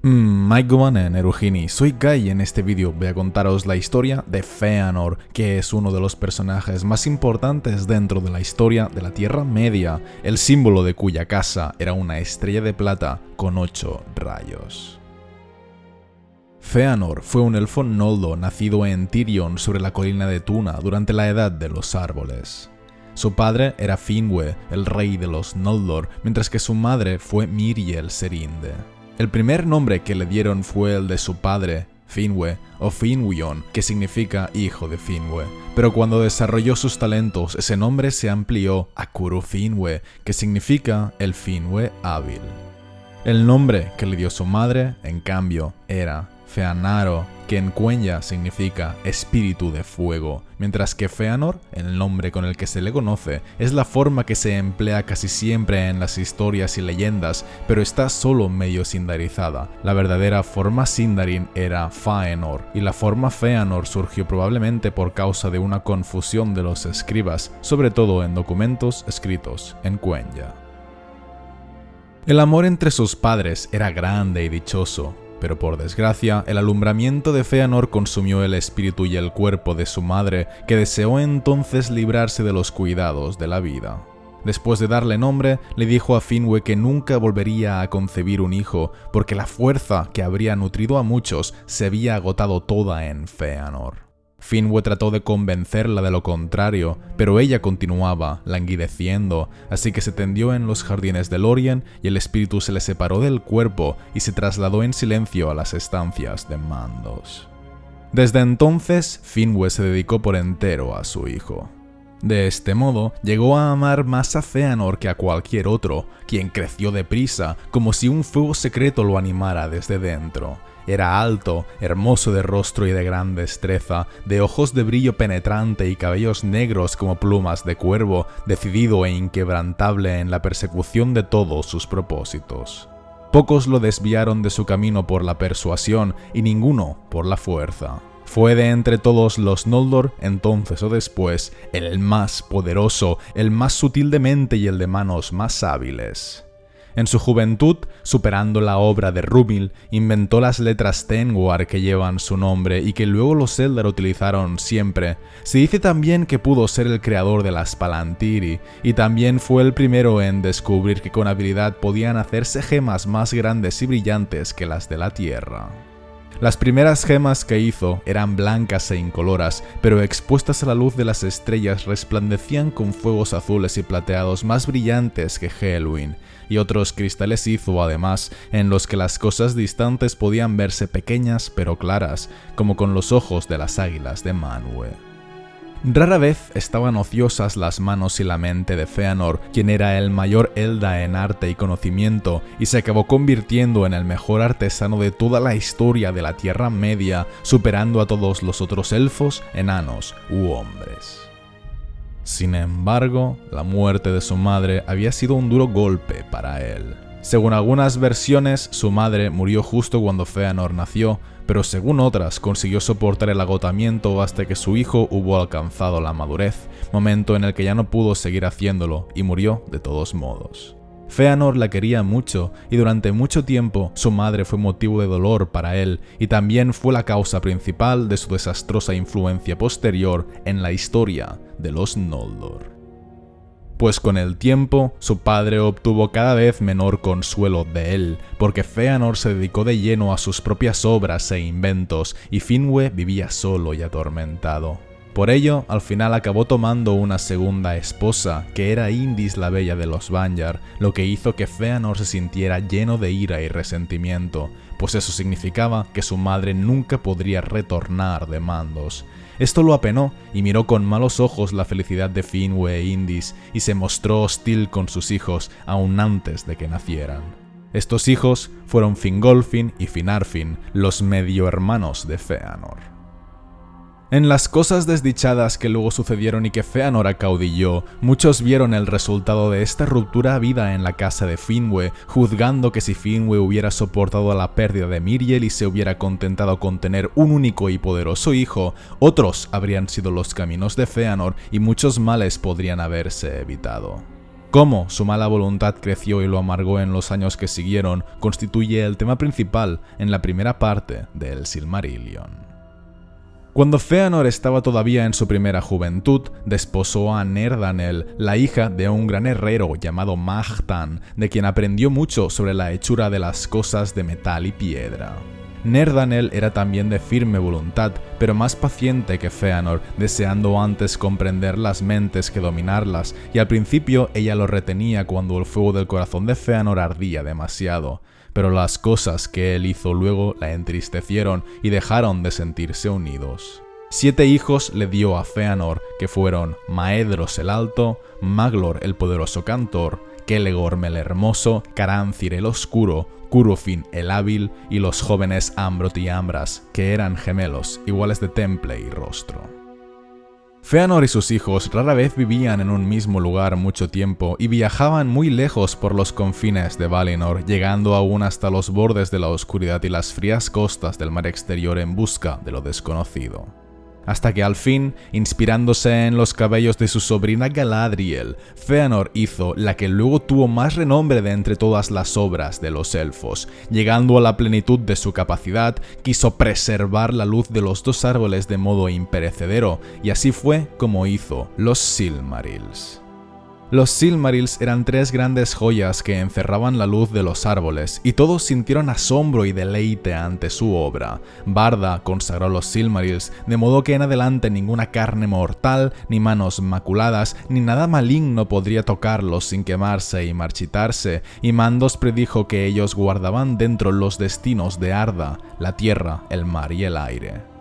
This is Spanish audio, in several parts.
Maigwanen Erugini, soy Guy y en este vídeo voy a contaros la historia de Feanor, que es uno de los personajes más importantes dentro de la historia de la Tierra Media, el símbolo de cuya casa era una estrella de plata con 8 rayos. Feanor fue un elfo noldo nacido en Tirion sobre la colina de Tuna durante la Edad de los Árboles. Su padre era Finwë, el rey de los Noldor, mientras que su madre fue Miriel Serinde. El primer nombre que le dieron fue el de su padre, Finwë o Finwion, que significa hijo de Finwë, pero cuando desarrolló sus talentos ese nombre se amplió a Curufinwë, que significa el Finwë hábil. El nombre que le dio su madre, en cambio, era Feanaro, que en Quenya significa espíritu de fuego, mientras que Feanor, el nombre con el que se le conoce, es la forma que se emplea casi siempre en las historias y leyendas, pero está solo medio sindarizada. La verdadera forma sindarin era Faenor, y la forma Feanor surgió probablemente por causa de una confusión de los escribas, sobre todo en documentos escritos en Quenya. El amor entre sus padres era grande y dichoso, pero por desgracia, el alumbramiento de Feanor consumió el espíritu y el cuerpo de su madre, que deseó entonces librarse de los cuidados de la vida. Después de darle nombre, le dijo a Finwë que nunca volvería a concebir un hijo, porque la fuerza que habría nutrido a muchos se había agotado toda en Feanor. Finwë trató de convencerla de lo contrario, pero ella continuaba languideciendo, así que se tendió en los jardines de Lórien y el espíritu se le separó del cuerpo y se trasladó en silencio a las estancias de Mandos. Desde entonces, Finwë se dedicó por entero a su hijo. De este modo, llegó a amar más a Feanor que a cualquier otro, quien creció deprisa, como si un fuego secreto lo animara desde dentro. Era alto, hermoso de rostro y de gran destreza, de ojos de brillo penetrante y cabellos negros como plumas de cuervo, decidido e inquebrantable en la persecución de todos sus propósitos. Pocos lo desviaron de su camino por la persuasión y ninguno por la fuerza. Fue de entre todos los Noldor, entonces o después, el más poderoso, el más sutil de mente y el de manos más hábiles. En su juventud, superando la obra de Rúmil, inventó las letras Tengwar que llevan su nombre y que luego los Eldar utilizaron siempre. Se dice también que pudo ser el creador de las Palantiri, y también fue el primero en descubrir que con habilidad podían hacerse gemas más grandes y brillantes que las de la Tierra. Las primeras gemas que hizo eran blancas e incoloras, pero expuestas a la luz de las estrellas resplandecían con fuegos azules y plateados más brillantes que Helluin, y otros cristales hizo además en los que las cosas distantes podían verse pequeñas pero claras, como con los ojos de las águilas de Manwë. Rara vez estaban ociosas las manos y la mente de Feanor, quien era el mayor Elda en arte y conocimiento, y se acabó convirtiendo en el mejor artesano de toda la historia de la Tierra Media, superando a todos los otros elfos, enanos u hombres. Sin embargo, la muerte de su madre había sido un duro golpe para él. Según algunas versiones, su madre murió justo cuando Feanor nació, pero según otras consiguió soportar el agotamiento hasta que su hijo hubo alcanzado la madurez, momento en el que ya no pudo seguir haciéndolo y murió de todos modos. Feanor la quería mucho y durante mucho tiempo su madre fue motivo de dolor para él y también fue la causa principal de su desastrosa influencia posterior en la historia de los Noldor. Pues con el tiempo, su padre obtuvo cada vez menor consuelo de él, porque Feanor se dedicó de lleno a sus propias obras e inventos, y Finwë vivía solo y atormentado. Por ello, al final acabó tomando una segunda esposa, que era Indis la Bella de los Vanyar, lo que hizo que Feanor se sintiera lleno de ira y resentimiento, pues eso significaba que su madre nunca podría retornar de Mandos. Esto lo apenó y miró con malos ojos la felicidad de Finwë e Indis y se mostró hostil con sus hijos aún antes de que nacieran. Estos hijos fueron Fingolfin y Finarfin, los medio hermanos de Feanor. En las cosas desdichadas que luego sucedieron y que Feanor acaudilló, muchos vieron el resultado de esta ruptura habida en la casa de Finwë, juzgando que si Finwë hubiera soportado la pérdida de Miriel y se hubiera contentado con tener un único y poderoso hijo, otros habrían sido los caminos de Feanor y muchos males podrían haberse evitado. Cómo su mala voluntad creció y lo amargó en los años que siguieron constituye el tema principal en la primera parte del Silmarillion. Cuando Fëanor estaba todavía en su primera juventud, desposó a Nerdanel, la hija de un gran herrero llamado Mahtan, de quien aprendió mucho sobre la hechura de las cosas de metal y piedra. Nerdanel era también de firme voluntad, pero más paciente que Fëanor, deseando antes comprender las mentes que dominarlas, y al principio ella lo retenía cuando el fuego del corazón de Fëanor ardía demasiado. Pero las cosas que él hizo luego la entristecieron y dejaron de sentirse unidos. 7 hijos le dio a Fëanor, que fueron Maedhros el Alto, Maglor el poderoso cantor, Celegorm el hermoso, Carancir el oscuro, Curufin el hábil y los jóvenes Ambrot y Ambras, que eran gemelos, iguales de temple y rostro. Fëanor y sus hijos rara vez vivían en un mismo lugar mucho tiempo y viajaban muy lejos por los confines de Valinor, llegando aún hasta los bordes de la oscuridad y las frías costas del mar exterior en busca de lo desconocido. Hasta que al fin, inspirándose en los cabellos de su sobrina Galadriel, Fëanor hizo la que luego tuvo más renombre de entre todas las obras de los elfos. Llegando a la plenitud de su capacidad, quiso preservar la luz de los 2 árboles de modo imperecedero, y así fue como hizo los Silmarils. Los Silmarils eran 3 grandes joyas que encerraban la luz de los árboles, y todos sintieron asombro y deleite ante su obra. Barda consagró los Silmarils, de modo que en adelante ninguna carne mortal, ni manos maculadas, ni nada maligno podría tocarlos sin quemarse y marchitarse, y Mandos predijo que ellos guardaban dentro los destinos de Arda, la tierra, el mar y el aire.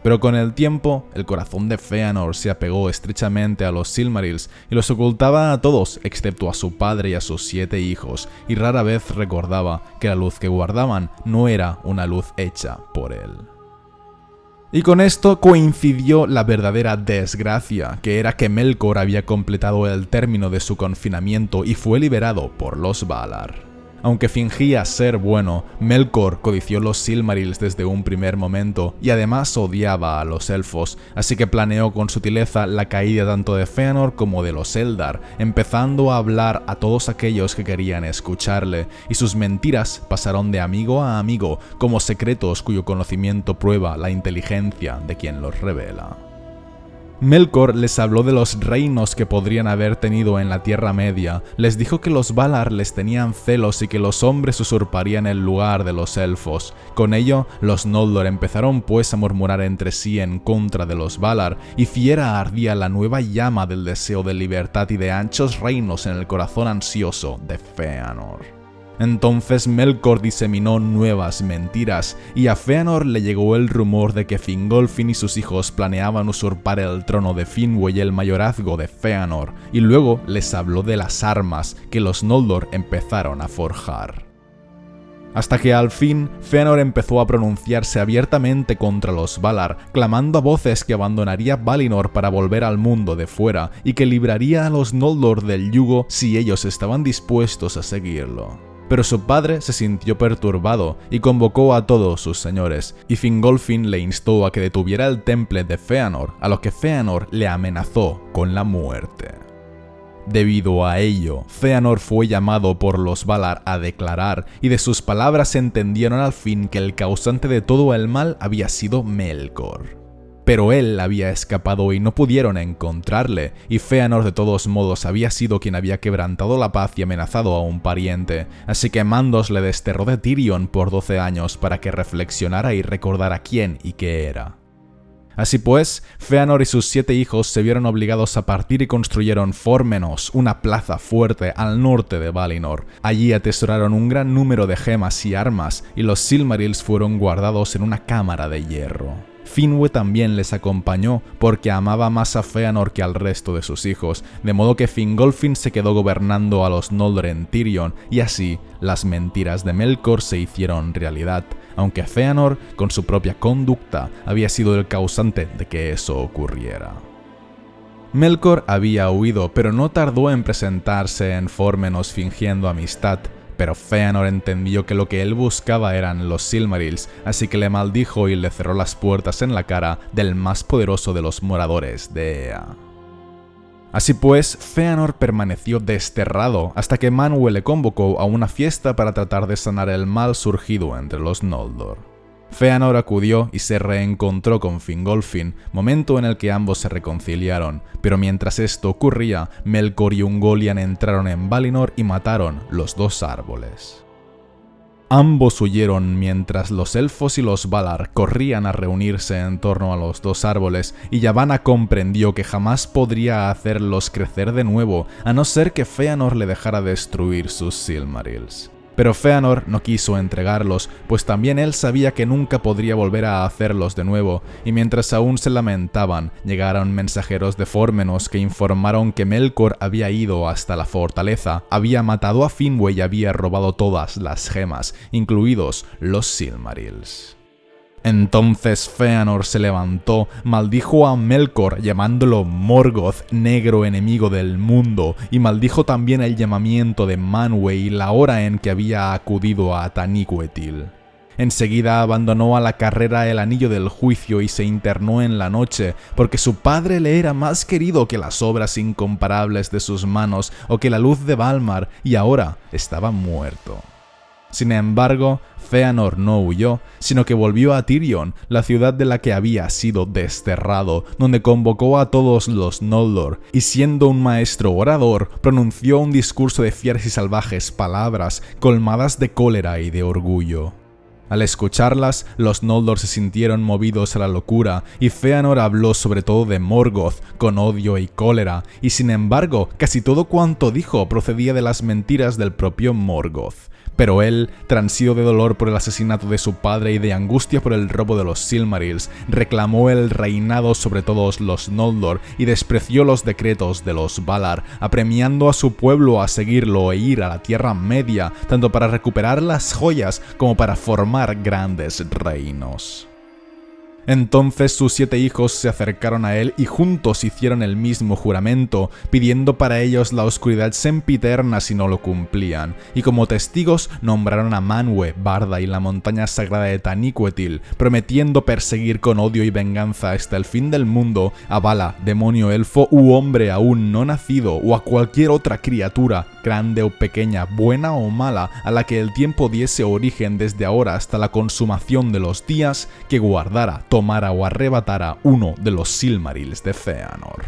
Pero con el tiempo, el corazón de Fëanor se apegó estrechamente a los Silmarils y los ocultaba a todos excepto a su padre y a sus 7 hijos, y rara vez recordaba que la luz que guardaban no era una luz hecha por él. Y con esto coincidió la verdadera desgracia, que era que Melkor había completado el término de su confinamiento y fue liberado por los Valar. Aunque fingía ser bueno, Melkor codició los Silmarils desde un primer momento y además odiaba a los elfos, así que planeó con sutileza la caída tanto de Fëanor como de los Eldar, empezando a hablar a todos aquellos que querían escucharle, y sus mentiras pasaron de amigo a amigo como secretos cuyo conocimiento prueba la inteligencia de quien los revela. Melkor les habló de los reinos que podrían haber tenido en la Tierra Media, les dijo que los Valar les tenían celos y que los hombres usurparían el lugar de los elfos. Con ello, los Noldor empezaron pues a murmurar entre sí en contra de los Valar, y fiera ardía la nueva llama del deseo de libertad y de anchos reinos en el corazón ansioso de Fëanor. Entonces Melkor diseminó nuevas mentiras, y a Fëanor le llegó el rumor de que Fingolfin y sus hijos planeaban usurpar el trono de Finwë y el mayorazgo de Fëanor, y luego les habló de las armas que los Noldor empezaron a forjar. Hasta que al fin Fëanor empezó a pronunciarse abiertamente contra los Valar, clamando a voces que abandonaría Valinor para volver al mundo de fuera y que libraría a los Noldor del yugo si ellos estaban dispuestos a seguirlo. Pero su padre se sintió perturbado y convocó a todos sus señores, y Fingolfin le instó a que detuviera el temple de Fëanor, a lo que Fëanor le amenazó con la muerte. Debido a ello, Fëanor fue llamado por los Valar a declarar, y de sus palabras entendieron al fin que el causante de todo el mal había sido Melkor. Pero él había escapado y no pudieron encontrarle, y Fëanor de todos modos había sido quien había quebrantado la paz y amenazado a un pariente, así que Mandos le desterró de Tirion por 12 años para que reflexionara y recordara quién y qué era. Así pues, Fëanor y sus 7 hijos se vieron obligados a partir y construyeron Formenos, una plaza fuerte al norte de Valinor. Allí atesoraron un gran número de gemas y armas, y los Silmarils fueron guardados en una cámara de hierro. Finwë también les acompañó porque amaba más a Fëanor que al resto de sus hijos, de modo que Fingolfin se quedó gobernando a los Noldor en Tirion, y así las mentiras de Melkor se hicieron realidad, aunque Fëanor, con su propia conducta, había sido el causante de que eso ocurriera. Melkor había huido, pero no tardó en presentarse en Formenos fingiendo amistad. Pero Fëanor entendió que lo que él buscaba eran los Silmarils, así que le maldijo y le cerró las puertas en la cara del más poderoso de los moradores de Ea. Así pues, Fëanor permaneció desterrado hasta que Manwë le convocó a una fiesta para tratar de sanar el mal surgido entre los Noldor. Fëanor acudió y se reencontró con Fingolfin, momento en el que ambos se reconciliaron, pero mientras esto ocurría, Melkor y Ungoliant entraron en Valinor y mataron los dos árboles. Ambos huyeron mientras los elfos y los Valar corrían a reunirse en torno a los dos árboles, y Yavanna comprendió que jamás podría hacerlos crecer de nuevo, a no ser que Fëanor le dejara destruir sus Silmarils. Pero Fëanor no quiso entregarlos, pues también él sabía que nunca podría volver a hacerlos de nuevo, y mientras aún se lamentaban, llegaron mensajeros de Fórmenos que informaron que Melkor había ido hasta la fortaleza, había matado a Finwë y había robado todas las gemas, incluidos los Silmarils. Entonces Fëanor se levantó, maldijo a Melkor llamándolo Morgoth, negro enemigo del mundo, y maldijo también el llamamiento de Manwë y la hora en que había acudido a Taniquetil. Enseguida abandonó a la carrera el anillo del juicio y se internó en la noche, porque su padre le era más querido que las obras incomparables de sus manos o que la luz de Valmar, y ahora estaba muerto. Sin embargo, Fëanor no huyó, sino que volvió a Tirion, la ciudad de la que había sido desterrado, donde convocó a todos los Noldor, y siendo un maestro orador, pronunció un discurso de fieras y salvajes palabras, colmadas de cólera y de orgullo. Al escucharlas, los Noldor se sintieron movidos a la locura, y Fëanor habló sobre todo de Morgoth, con odio y cólera, y sin embargo, casi todo cuanto dijo procedía de las mentiras del propio Morgoth. Pero él, transido de dolor por el asesinato de su padre y de angustia por el robo de los Silmarils, reclamó el reinado sobre todos los Noldor y despreció los decretos de los Valar, apremiando a su pueblo a seguirlo e ir a la Tierra Media, tanto para recuperar las joyas como para formar grandes reinos. Entonces sus 7 hijos se acercaron a él y juntos hicieron el mismo juramento, pidiendo para ellos la oscuridad sempiterna si no lo cumplían, y como testigos nombraron a Manwë, Barda y la montaña sagrada de Taniquetil, prometiendo perseguir con odio y venganza hasta el fin del mundo a Vala, demonio elfo u hombre aún no nacido, o a cualquier otra criatura, grande o pequeña, buena o mala, a la que el tiempo diese origen desde ahora hasta la consumación de los días, que guardara, tomara o arrebatara uno de los Silmarils de Fëanor.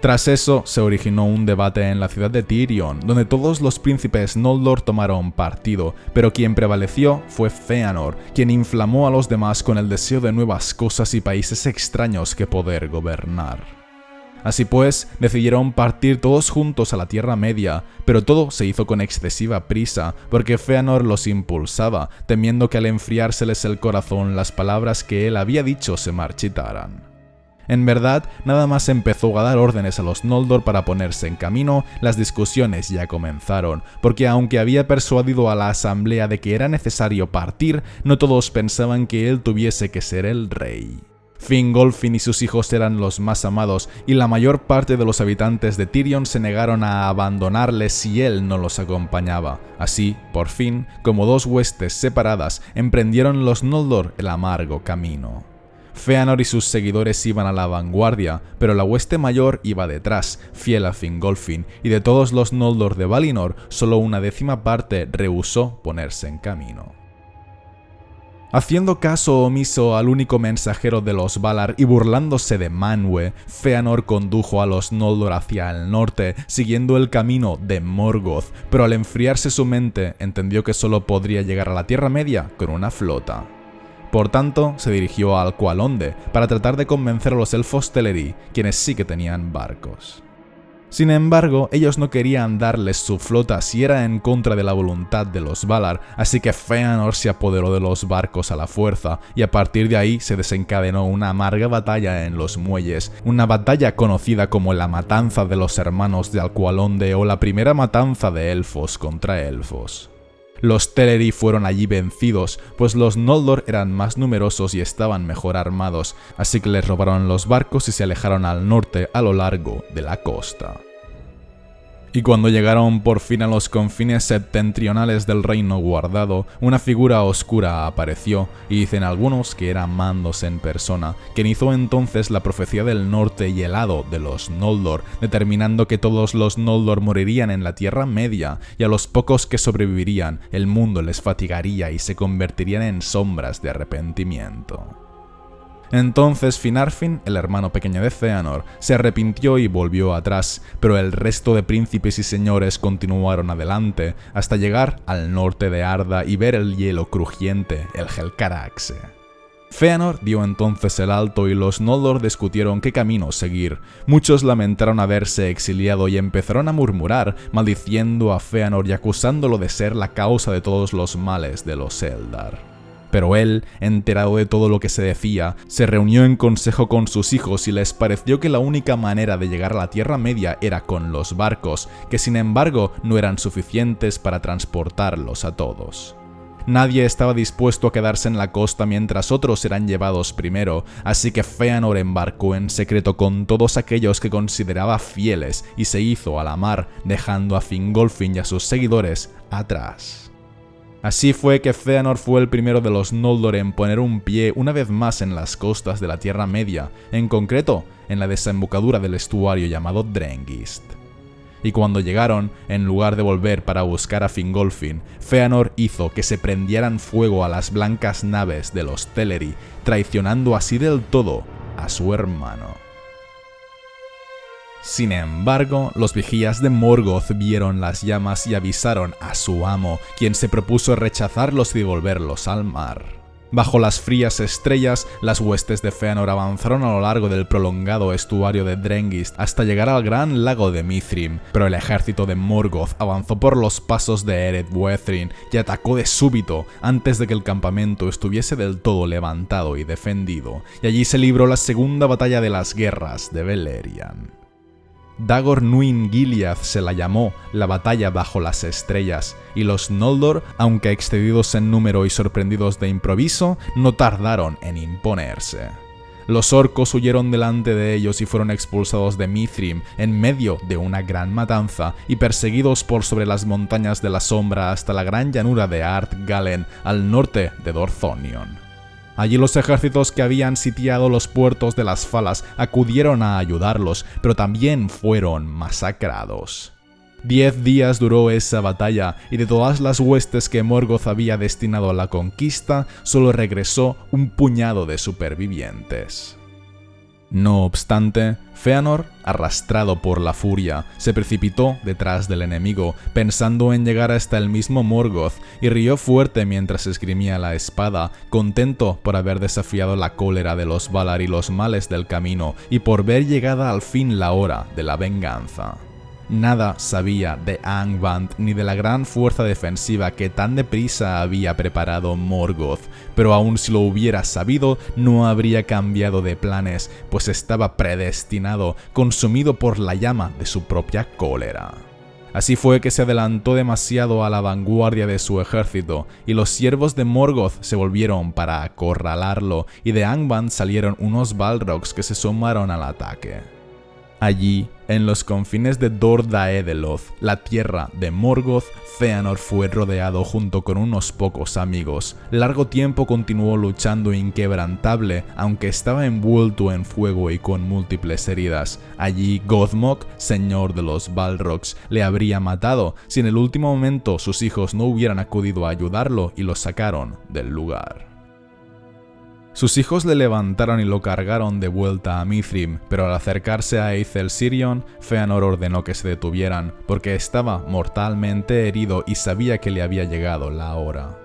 Tras eso, se originó un debate en la ciudad de Tirion, donde todos los príncipes Noldor tomaron partido, pero quien prevaleció fue Fëanor, quien inflamó a los demás con el deseo de nuevas cosas y países extraños que poder gobernar. Así pues, decidieron partir todos juntos a la Tierra Media, pero todo se hizo con excesiva prisa, porque Fëanor los impulsaba, temiendo que al enfriárseles el corazón las palabras que él había dicho se marchitaran. En verdad, nada más empezó a dar órdenes a los Noldor para ponerse en camino, las discusiones ya comenzaron, porque aunque había persuadido a la asamblea de que era necesario partir, no todos pensaban que él tuviese que ser el rey. Fingolfin y sus hijos eran los más amados, y la mayor parte de los habitantes de Tirion se negaron a abandonarle si él no los acompañaba. Así, por fin, como dos huestes separadas, emprendieron los Noldor el amargo camino. Fëanor y sus seguidores iban a la vanguardia, pero la hueste mayor iba detrás, fiel a Fingolfin, y de todos los Noldor de Valinor, solo una 10ª parte rehusó ponerse en camino. Haciendo caso omiso al único mensajero de los Valar y burlándose de Manwë, Fëanor condujo a los Noldor hacia el norte, siguiendo el camino de Morgoth, pero al enfriarse su mente, entendió que solo podría llegar a la Tierra Media con una flota. Por tanto, se dirigió a Alqualondë para tratar de convencer a los elfos Teleri, quienes sí que tenían barcos. Sin embargo, ellos no querían darles su flota si era en contra de la voluntad de los Valar, así que Fëanor se apoderó de los barcos a la fuerza, y a partir de ahí se desencadenó una amarga batalla en los muelles, una batalla conocida como la Matanza de los Hermanos de Alqualondë o la primera matanza de elfos contra elfos. Los Teleri fueron allí vencidos, pues los Noldor eran más numerosos y estaban mejor armados, así que les robaron los barcos y se alejaron al norte a lo largo de la costa. Y cuando llegaron por fin a los confines septentrionales del reino guardado, una figura oscura apareció, y dicen algunos que era Mandos en persona, quien hizo entonces la profecía del norte y helado de los Noldor, determinando que todos los Noldor morirían en la Tierra Media, y a los pocos que sobrevivirían, el mundo les fatigaría y se convertirían en sombras de arrepentimiento. Entonces Finarfin, el hermano pequeño de Fëanor, se arrepintió y volvió atrás, pero el resto de príncipes y señores continuaron adelante hasta llegar al norte de Arda y ver el hielo crujiente, el Helcaraxe. Fëanor dio entonces el alto y los Noldor discutieron qué camino seguir. Muchos lamentaron haberse exiliado y empezaron a murmurar, maldiciendo a Fëanor y acusándolo de ser la causa de todos los males de los Eldar. Pero él, enterado de todo lo que se decía, se reunió en consejo con sus hijos y les pareció que la única manera de llegar a la Tierra Media era con los barcos, que sin embargo no eran suficientes para transportarlos a todos. Nadie estaba dispuesto a quedarse en la costa mientras otros eran llevados primero, así que Fëanor embarcó en secreto con todos aquellos que consideraba fieles y se hizo a la mar, dejando a Fingolfin y a sus seguidores atrás. Así fue que Fëanor fue el primero de los Noldor en poner un pie una vez más en las costas de la Tierra Media, en concreto en la desembocadura del estuario llamado Drengist. Y cuando llegaron, en lugar de volver para buscar a Fingolfin, Fëanor hizo que se prendieran fuego a las blancas naves de los Teleri, traicionando así del todo a su hermano. Sin embargo, los vigías de Morgoth vieron las llamas y avisaron a su amo, quien se propuso rechazarlos y devolverlos al mar. Bajo las frías estrellas, las huestes de Fëanor avanzaron a lo largo del prolongado estuario de Drengist hasta llegar al gran lago de Mithrim, pero el ejército de Morgoth avanzó por los pasos de Eredwethrin y atacó de súbito antes de que el campamento estuviese del todo levantado y defendido, y allí se libró la segunda batalla de las guerras de Beleriand. Dagor Nuin Gilead se la llamó la batalla bajo las estrellas, y los Noldor, aunque excedidos en número y sorprendidos de improviso, no tardaron en imponerse. Los orcos huyeron delante de ellos y fueron expulsados de Mithrim en medio de una gran matanza y perseguidos por sobre las montañas de la sombra hasta la gran llanura de Ardgalen al norte de Dorthonion. Allí los ejércitos que habían sitiado los puertos de las Falas acudieron a ayudarlos, pero también fueron masacrados. 10 días duró esa batalla, y de todas las huestes que Morgoth había destinado a la conquista, solo regresó un puñado de supervivientes. No obstante, Fëanor, arrastrado por la furia, se precipitó detrás del enemigo, pensando en llegar hasta el mismo Morgoth, y rió fuerte mientras esgrimía la espada, contento por haber desafiado la cólera de los Valar y los males del camino, y por ver llegada al fin la hora de la venganza. Nada sabía de Angband ni de la gran fuerza defensiva que tan deprisa había preparado Morgoth, pero aun si lo hubiera sabido, no habría cambiado de planes, pues estaba predestinado, consumido por la llama de su propia cólera. Así fue que se adelantó demasiado a la vanguardia de su ejército, y los siervos de Morgoth se volvieron para acorralarlo, y de Angband salieron unos Balrogs que se sumaron al ataque. Allí, en los confines de Dor Daedeloth, la tierra de Morgoth, Fëanor fue rodeado junto con unos pocos amigos. Largo tiempo continuó luchando inquebrantable, aunque estaba envuelto en fuego y con múltiples heridas. Allí Gothmog, señor de los Balrogs, le habría matado si en el último momento sus hijos no hubieran acudido a ayudarlo y lo sacaron del lugar. Sus hijos le levantaron y lo cargaron de vuelta a Mithrim, pero al acercarse a Eithel Sirion, Fëanor ordenó que se detuvieran, porque estaba mortalmente herido y sabía que le había llegado la hora.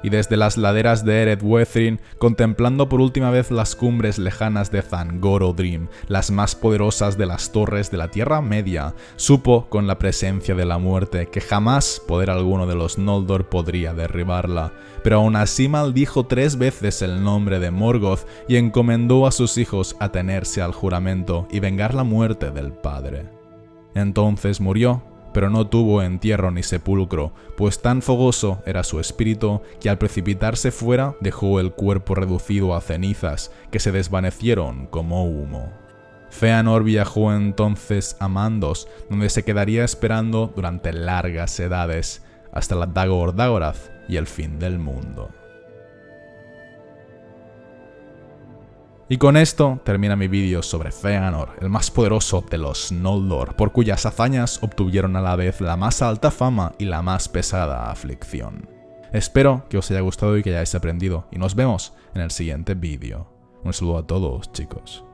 Y desde las laderas de Eredwethrin, contemplando por última vez las cumbres lejanas de Thangorodrim, las más poderosas de las torres de la Tierra Media, supo con la presencia de la muerte que jamás poder alguno de los Noldor podría derribarla, pero aún así maldijo 3 veces el nombre de Morgoth y encomendó a sus hijos atenerse al juramento y vengar la muerte del padre. Entonces murió, pero no tuvo entierro ni sepulcro, pues tan fogoso era su espíritu que al precipitarse fuera dejó el cuerpo reducido a cenizas, que se desvanecieron como humo. Fëanor viajó entonces a Mandos, donde se quedaría esperando durante largas edades, hasta la Dagor Dagorath y el fin del mundo. Y con esto termina mi vídeo sobre Fëanor, el más poderoso de los Noldor, por cuyas hazañas obtuvieron a la vez la más alta fama y la más pesada aflicción. Espero que os haya gustado y que hayáis aprendido, y nos vemos en el siguiente vídeo. Un saludo a todos, chicos.